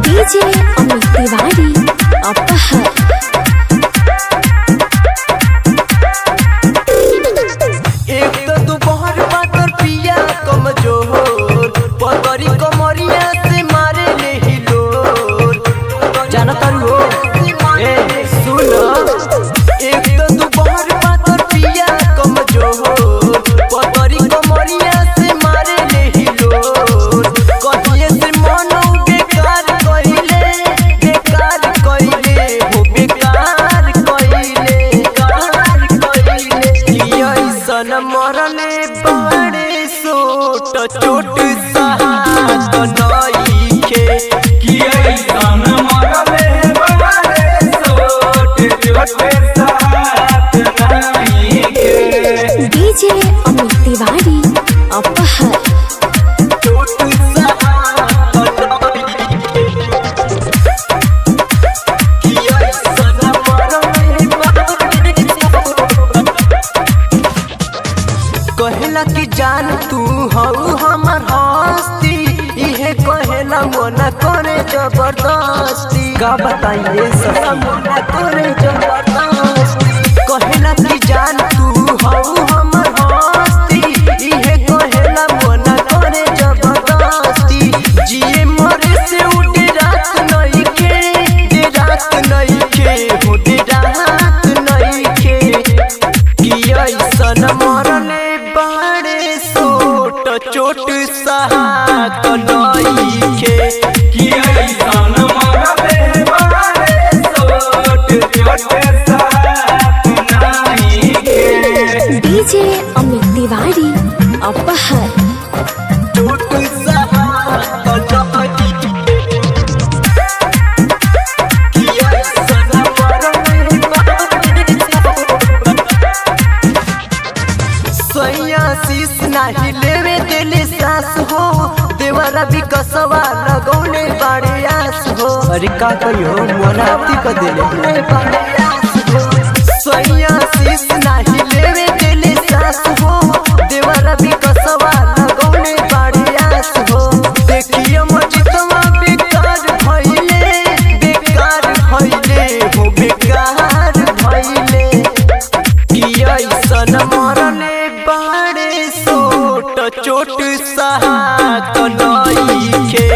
DJ Amit Tiwari अपहर। एक तो दोपहर पाकर पिया कमजोर पगड़ी कमरिया से मारे ले हिलोर जाना तारू हो ए सुनो। एक तो दोपहर पाकर पिया कमजोर पगड़ी कमरिया से मारे ले हिलोर कहिए से मनो बेकार कइले हो बेकार कइले सन मरने बड़े सोट चोट साहत नइखे सन मरने बड़े सोट चोट साहत नइखे। डीजे अमित तिवारी अपहर। कहेला कि जान तू हऊ हमर हस्ती इहे कहेला मोना करे जबरदस्ती का बताइए ससा मोना करे जबरदस्ती। कहेला कि जान तू हऊ हमर हस्ती इहे कहेला मोना करे जबरदस्ती जिए मरे से उठे रात नइखे दे रात नइखे हो दे रात नइखे कि ऐसन मरले बड़े सोट चोट साहत नइखे सन मरने बड़े सोट चोट साहत नइखे। डीजे अमित तिवारी अपहर। चोट साहत शीश नाही लेवे दिले सास हो देवरा भी कसवा लगौले बड़े आस हो। अरे का कहियो मोनाती को दिले बड़े आस हो। सैया शीश नाही लेवे दिले सास हो देवरा भी कसवा लगौले बड़े आस हो। देखिए मजितवा बेकार भइले हो बेकार भइले कि ऐसन मरले बड़े सोट चोट साहत नइखे।